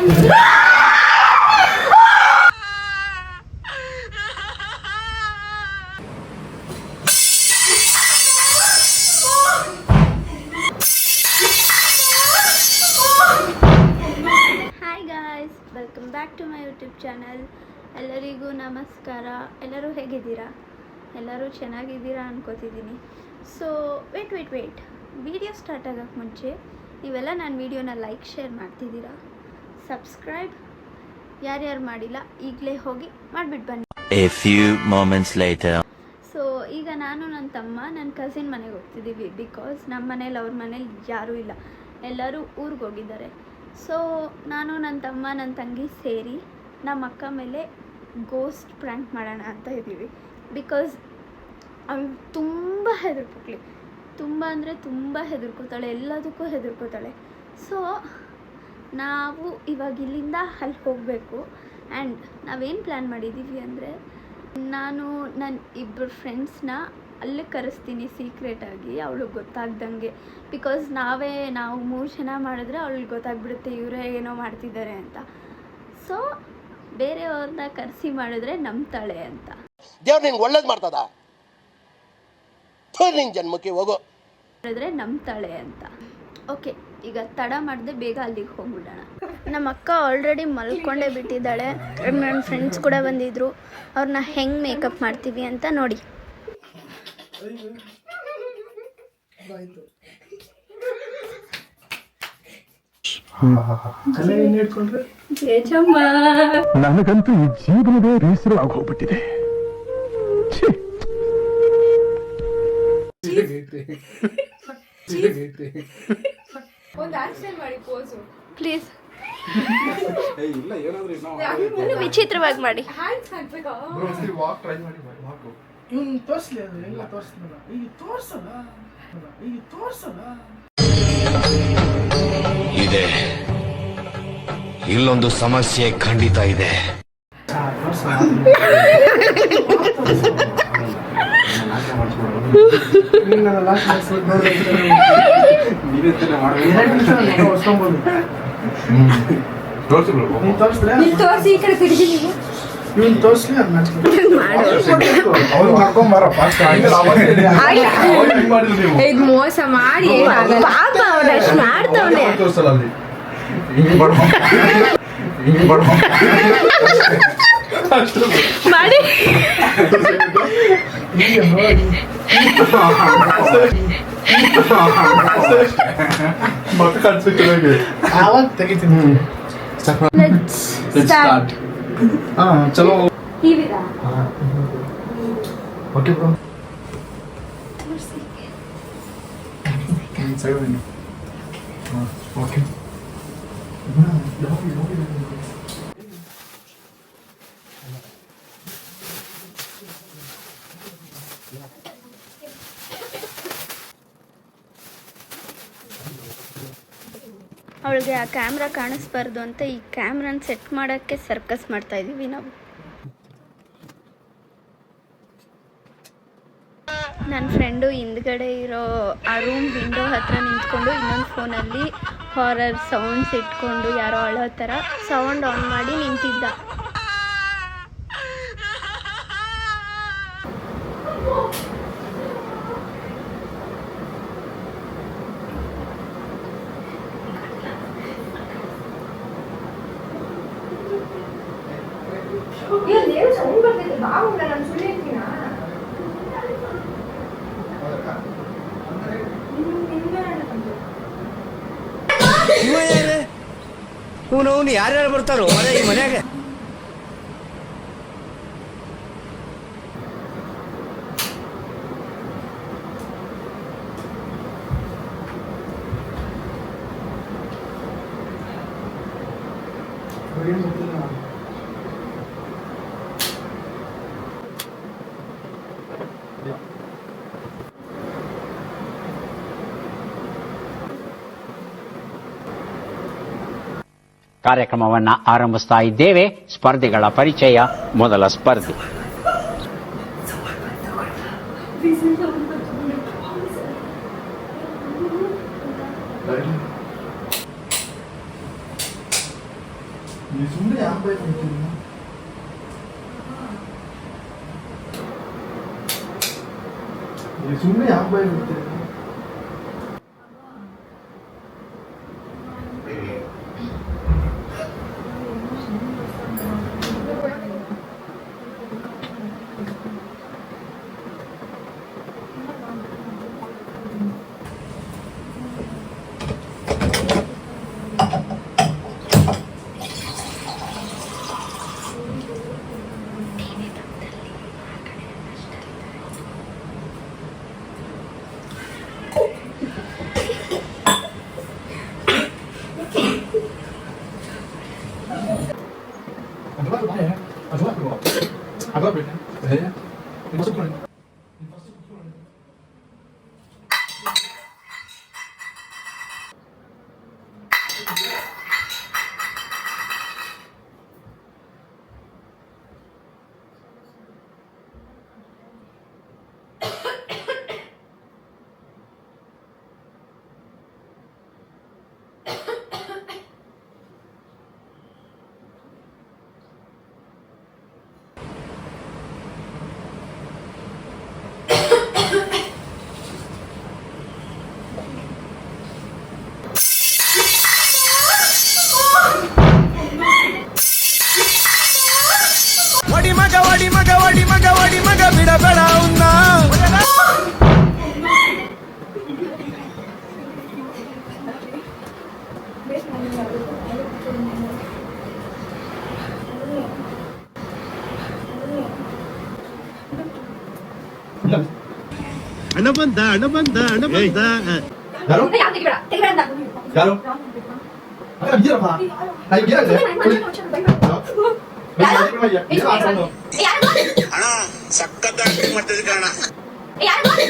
Welcome back to my YouTube channel. ಎಲ್ಲರಿಗೂ ನಮಸ್ಕಾರ. ಎಲ್ಲರೂ ಹೇಗಿದ್ದೀರಾ? ಎಲ್ಲರೂ ಚೆನ್ನಾಗಿದ್ದೀರಾ ಅನ್ಕೋತಿದ್ದೀನಿ. ಸೊ ವೇಟ್ ವಿಡಿಯೋ ಸ್ಟಾರ್ಟ್ ಆಗೋಕ್ಕೆ ಮುಂಚೆ ನೀವೆಲ್ಲ ನನ್ನ ವೀಡಿಯೋನ ಲೈಕ್ ಶೇರ್ ಮಾಡ್ತಿದ್ದೀರಾ? ಸಬ್ಸ್ಕ್ರೈಬ್ ಯಾರ್ಯಾರು ಮಾಡಿಲ್ಲ ಈಗಲೇ ಹೋಗಿ ಮಾಡಿಬಿಟ್ಟು ಬನ್ನಿ. A few moments later. So ಈಗ ನಾನು ನನ್ನ ತಮ್ಮ ನನ್ನ ಕಸಿನ್ ಮನೆಗೆ ಹೋಗ್ತಿದ್ದೀವಿ. ಬಿಕಾಸ್ ನಮ್ಮ ಮನೇಲಿ ಅವ್ರ ಮನೇಲಿ ಯಾರೂ ಇಲ್ಲ, ಎಲ್ಲರೂ ಊರಿಗೆ ಹೋಗಿದ್ದಾರೆ. ಸೊ ನಾನು ನನ್ನ ತಮ್ಮ ನನ್ನ ತಂಗಿ ಸೇರಿ ನಮ್ಮ ಅಕ್ಕ ಮೇಲೆ ಗೋಸ್ಟ್ ಪ್ರ್ಯಾಂಕ್ ಮಾಡೋಣ ಅಂತ ಇದ್ದೀವಿ. ಬಿಕಾಸ್ ಅವಳು ತುಂಬ ಹೆದರ್ಕೊಳ್ಲಿ, ತುಂಬ ಅಂದರೆ ತುಂಬ ಹೆದರ್ಕೋತಾಳೆ, ಎಲ್ಲದಕ್ಕೂ ಹೆದರ್ಕೋತಾಳೆ. ಸೊ ನಾವು ಇವಾಗ ಇಲ್ಲಿಂದ ಅಲ್ಲಿ ಹೋಗಬೇಕು. ಆ್ಯಂಡ್ ನಾವೇನು ಪ್ಲ್ಯಾನ್ ಮಾಡಿದ್ದೀವಿ ಅಂದರೆ, ನಾನು ನನ್ನ ಇಬ್ಬರು ಫ್ರೆಂಡ್ಸ್ನ ಅಲ್ಲೇ ಕರೆಸ್ತೀನಿ ಸೀಕ್ರೆಟಾಗಿ, ಅವಳಿಗೆ ಗೊತ್ತಾಗ್ದಂಗೆ. ಬಿಕಾಸ್ ನಾವು 3 ಜನ ಮಾಡಿದ್ರೆ ಅವಳಿಗೆ ಗೊತ್ತಾಗ್ಬಿಡುತ್ತೆ ಇವರೇ ಏನೋ ಮಾಡ್ತಿದ್ದಾರೆ ಅಂತ. ಸೊ ಬೇರೆಯವ್ರನ್ನ ಕರೆಸಿ ಮಾಡಿದ್ರೆ ನಂಬ್ತಾಳೆ ಅಂತ. ದೇವ್ರು ನಿಂಗೆ ಒಳ್ಳೇದು ಮಾಡ್ತದ, ನಿನ್ನ ಜನ್ಮಕ್ಕೆ ಹೋಗೋ ಮಾಡಿದ್ರೆ ನಂಬ್ತಾಳೆ ಅಂತ. ಓಕೆ, ಈಗ ತಡ ಮಾಡದೆ ಬೇಗ ಅಲ್ಲಿಗೆ ಹೋಗ್ಬಿಡೋಣ. ನಮ್ಮ ಅಕ್ಕ ಆಲ್ರೆಡಿ ಮಲ್ಕೊಂಡೇ ಬಿಟ್ಟಿದ್ದಾಳೆ. ನನ್ನ ಫ್ರೆಂಡ್ಸ್ ಕೂಡ ಬಂದಿದ್ರು. ಅವ್ರನ್ನ ಹೆಂಗೆ ಮೇಕಪ್ ಮಾಡ್ತೀವಿ ಅಂತ ನೋಡಿ. ನನಗಂತೂ ಈ ಜೀವನವೇ ಬೇಸರ ಆಗೋಗ್ಬಿಟ್ಟಿದೆ. ಪ್ಲೀಸ್ ವಿಚಿತ್ರವಾಗಿ ಮಾಡಿ. ಇದೆ, ಇಲ್ಲೊಂದು ಸಮಸ್ಯೆ ಖಂಡಿತ ಇದೆ. ಮೋಸ ಮಾಡಿ ಮಾಡಿ ಚಲೋ. Okay bro. ಓಕೆ. ಅವಳಿಗೆ ಆ ಕ್ಯಾಮ್ರಾ ಕಾಣಿಸ್ಬಾರ್ದು ಅಂತ ಈ ಕ್ಯಾಮ್ರಾನ ಸೆಟ್ ಮಾಡೋಕ್ಕೆ ಸರ್ಕಸ್ ಮಾಡ್ತಾ ಇದ್ದೀವಿ ನಾವು. ನನ್ನ ಫ್ರೆಂಡು ಹಿಂದ್ಗಡೆ ಇರೋ ಆ ರೂಮ್ ವಿಂಡೋ ಹತ್ರ ನಿಂತ್ಕೊಂಡು ಇನ್ನೊಂದು ಫೋನಲ್ಲಿ ಹಾರರ್ ಸೌಂಡ್ಸ್ ಇಟ್ಕೊಂಡು ಯಾರೋ ಅಳೋ ಥರ ಸೌಂಡ್ ಆನ್ ಮಾಡಿ ನಿಂತಿದ್ದ. ಇವನು ಯಾರ್ಯಾರು ಬರ್ತಾರೋ ಈ ಮನ್ಯಾಗ? ಕಾರ್ಯಕ್ರಮವನ್ನು ಆರಂಭಿಸ್ತಾ ಇದ್ದೇವೆ. ಸ್ಪರ್ಧಿಗಳ ಪರಿಚಯ. ಮೊದಲ ಸ್ಪರ್ಧಿ ಸುಮ್ಮನೆ ಯಾಕೆ ಬೈಕೊಂತೀನಿ ಸುಮ್ಮನೆ ಯಾಕೆ ಬೈಕೊಂತೀನಿ వడి మగ బిడబడ ఉన్నా ಅಣ್ಣ ಬಂದ ಯಾರು ಯಾರು ಅಣ್ಣ ಸಖತ್ ಆಕ್ಟಿಂಗ್ ಮಾಡ್ತಿದ್ದೆ ಕಣ. ಯಾರು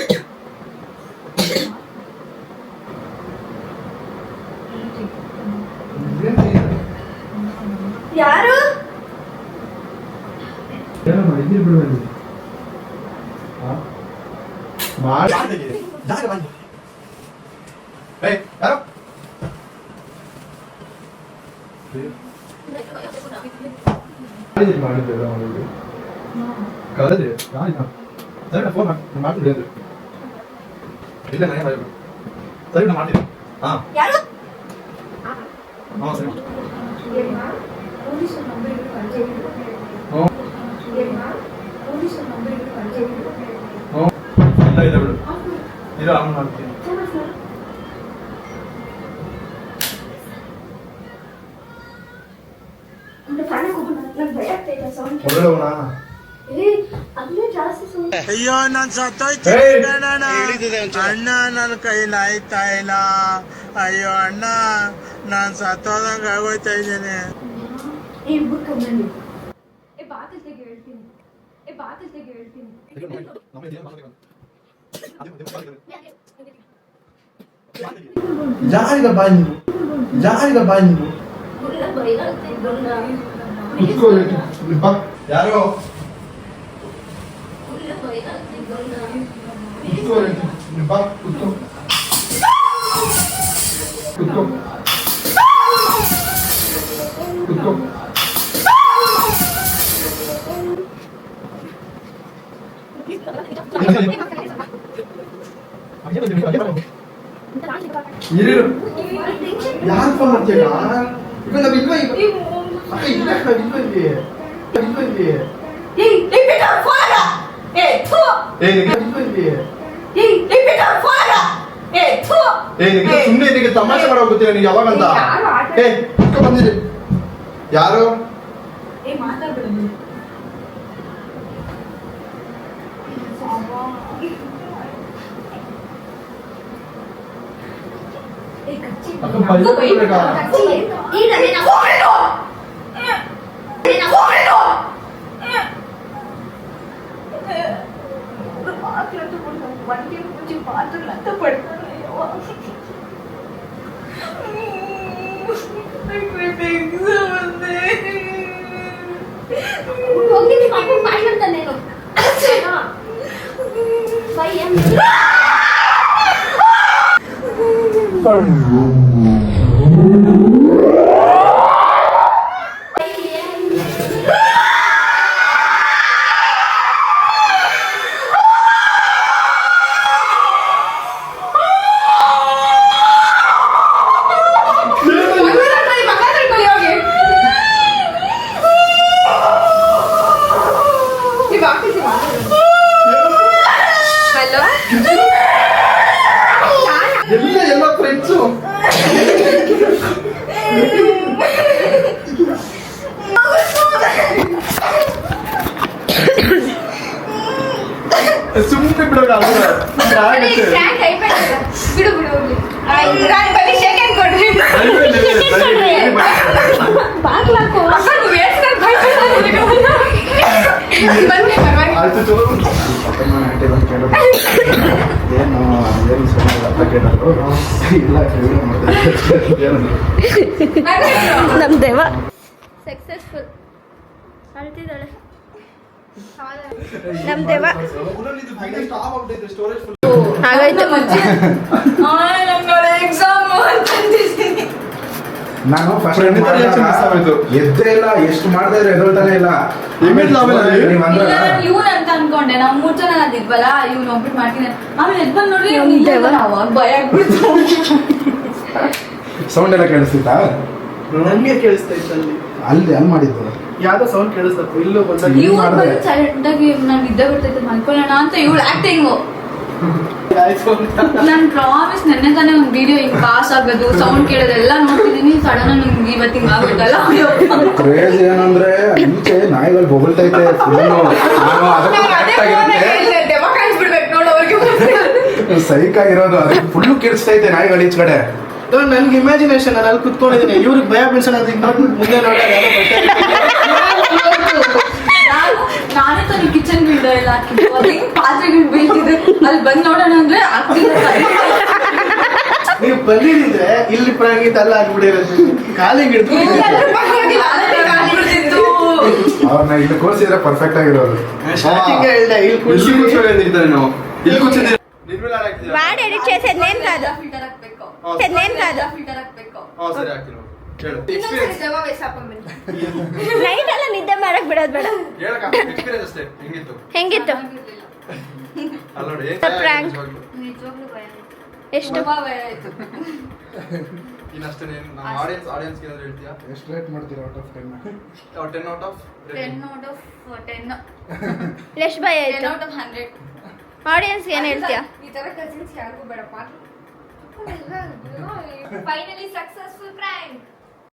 ಕಳೆದ್ರಿ ಸರಿ ಫೋನ್ ಮಾಡ್ತೀನಿ ಇಲ್ಲ ಸರಿ ನಾ ಮಾಡ್ತೀನಿ ಹಾಂ ಯಾರು ಹಾಂ ಸರಿ ಇಲ್ಲ ಇಲ್ಲ ಬಿಡು ಇದು ಆನ್ ಮಾಡ್ತೀನಿ ಹೊರಗಡೆ ಹೋಗೋಣ ಅಯ್ಯೋ ನಾನ್ ಸತ್ತೋಯ್ತು ಅಣ್ಣ ನನ್ನ ಕೈಲಿ ಆಯ್ತಾ ಇಲ್ಲ. ಅಯ್ಯೋ ಅಣ್ಣ ನಾನ್ ಸತ್ತೋದಂಗ ಆಗೋಯ್ತಾ ಇದ್ದೇನೆ. ಯಾರಿಗ ಬಾಯಿ ಯಾರೋ ಯಾರು ಫೋನ್ ಮಾಡ್ತೀಯ ಈಗ ನಾವಿಲ್ವ ಸುಮ್ಮನೆ ನಿನಗೆ ತಮಾಷೆ ಮಾಡೋ ಗೊತ್ತಿಲ್ಲ ನೀನು ಯಾವಾಗಂತ ಬಂದಿರಿ ಯಾರು ಬಿಡೋಣ ಬಿಡು ಬಿಡು ಹೋಗ್ಲಿ. ಬನ್ನಿ ಶೇಕ್ ಹ್ಯಾಂಡ್ ಕೊಡ್ರಿ. ಬಾಗ್ಲಾಕು. ಬನ್ನಿ ಪರವಾಗಿಲ್ಲ. ಆಯ್ತು ಚಲೋ ಏನು ಏನು ಅರ್ಥ ಕೇಳೋದು ಇಲ್ಲ ನಮ್ಮ ದೇವ ಸಕ್ಸಸ್ಫುಲ್ ಅಳ್ತಿದ್ದಾಳೆ ನಮ್ಮ ದೇವ ಸ್ಟೋರೇಜ್ ಫುಲ್ ಹಾಗಾಯ್ತು ನಾನು ಫಸ್ಟ್ ಎದ್ದೇ ಇಲ್ಲ, ಎಷ್ಟು ಮಾಡಿದ್ರೆ ಎದೊಳ್ತಾನೆ ಇಲ್ಲ. ನೀವ್ ಅಂದ್ರಲ್ಲ, ಇವ್ನು ಅಂತ ಅನ್ಕೊಂಡೆ ನಾವು 3 ಜನ ಅದಿದ್ವಲ್ಲ, ಇವ್ನು ಒಬ್ಬಿಟ್ಟು ಮಾಡ್ತೀನಿ ಆಮೇಲೆ ಎದ್ ಬಂದ್ ನೋಡ್ರಿ ಅವಾಗ ಭಯ ಆಗ್ಬಿಡ್ತು. ಸೌಂಡ್ ಎಲ್ಲ ಕೇಳಿಸ್ತಿತ್ತಾ? ನನ್ಗೆ ಕೇಳಿಸ್ತಾ ಇತ್ತು ಅಲ್ಲಿ ಮಾಡಿದ್ದು ಯಾವ್ದೋ ಸೌಂಡ್ ಕೇಳಿಸ್ತಾ ಇಲ್ಲೂ ಬಂದಾಗ ಇವ್ರು ಬಂದು ಸೈಲೆಂಟ್ ಆಗಿ ನಾವ್ ಇದ್ದ ಬರ್ತೈತೆ ಮಲ್ಕೊಳ್ಳೋಣ ಅಂತ ಇವಳು ಆಕ್ಟಿಂಗು. ನನ್ ಪ್ರಾಮಿಸ್ ನೆನ್ನೆ ತಾನೇ ಒಂದ್ ವಿಡಿಯೋ ಹಿಂಗ್ ಪಾಸ್ ಆಗೋದು ಸೌಂಡ್ ಕೇಳೋದೆಲ್ಲ ನೋಡ್ತಿದೀನಿ. ಸಡನ್ ನಂಗೆ ಇವತ್ತು ಹಿಂಗ್ ಆಗ್ಬಿಟ್ಟಲ್ಲ. ಕ್ರೇಜ್ ಏನಂದ್ರೆ ಮುಂಚೆ ನಾಯಿಗಳು ಬೊಗಳ್ತೈತೆ ಸೈಕ್ ಆಗಿರೋದು, ಅದು ಫುಲ್ಲು ಕೇಳಿಸ್ತೈತೆ ನಾಯಿಗಳು ಈಚ್ ಕಡೆ. ನನ್ಗೆ ಇಮ್ಯಾಜಿನೇಷನ್ ನಾನು ಅಲ್ಲಿ ಕುತ್ಕೊಂಡಿದ್ದೀನಿ, ಇವ್ರಿಗೆ ಭಯ ಬೀಳ್ಸೋಣ ಅಂತ ಹಿಂಗ್ ನೋಡಿ ಮುಂದೆ ನೋಡಿದಾಗ ನಾನೇ ತಾನೇ ಕಿಚನ್ ವಿಂಡೋ ಎಲ್ಲ ಹಾಕಿದ್ದು, ಹಿಂಗ್ ಪಾತ್ರೆಗಳು ಬೀಳ್ತಿದ್ರು. ಅಲ್ಲಿ ಬಂದ್ ನೋಡೋಣ ಅಂದ್ರೆ ನೀವು ಬಂದಿದ್ರೆ ಇಲ್ಲಿ ಪ್ರಾಂಗಿತ್ ಅಲ್ಲ ಆಗ್ಬಿಡಿರೋದು, ಕಾಲಿಗೆ ಹಿಡಿದು ಅವ್ರನ್ನ ಇಲ್ಲಿ ಕೂರಿಸಿದ್ರೆ ಪರ್ಫೆಕ್ಟ್ ಆಗಿರೋದು. స్టార్టింగ్ ಹೇಳ್ದೆ ಇಲ್ಲಿ ಕುರ್ಚಿ ನಾವು ಇಲ್ಲಿ ಕೂರ್ಸಿದ್ದೀವಿ. వాడు ఎడిట్ చేసేది నేను కాదు ಫಿಲ್ಟರ್ ಹಾಕ್ಬೇಕು. నేను కాదు ಫಿಲ್ಟರ್ ಹಾಕ್ಬೇಕು. ಸರಿ ಹಾಕಿರೋ ಹೇಳು ನೈಟ್ ಎಲ್ಲ ನಿದ್ದೆ ಮಾಡಕ್ ಬಿಡೋದು ಬೇಡ. ಎಕ್ಸ್ಪೀರಿಯನ್ಸ್ ಅಷ್ಟೇ. ಹೆಂಗಿತ್ತು ಹೆಂಗಿತ್ತು ಅಲ್ಲೋಡಿ prank. ನಿಜವಾಗ್ಲೂ ಭಯ ಆಯ್ತು. ಎಷ್ಟು ತುಂಬಾ ಭಯ ಆಯ್ತು. ಇನ್ನಷ್ಟೇ ನಮ್ಮ ಆಡಿಯನ್ಸ್ ಏನಾದ್ರು ಹೇಳ್ತೀಯಾ? ಎಷ್ಟು ರೇಟ್ ಮಾಡ್ತೀರಾ out of 10? 10 out of 10 out of 10. ಎಷ್ಟು ಭಯ 10 ಆಯ್ತು? out of 100. ಆಡಿಯನ್ಸ್ ಏನ್ ಹೇಳ್ತೀಯಾ? ಈ ತರ ಕಸಿನ್ಸ್ ಯಾರಿಗೂ ಬೇಡಪ್ಪ. Finally successful prank.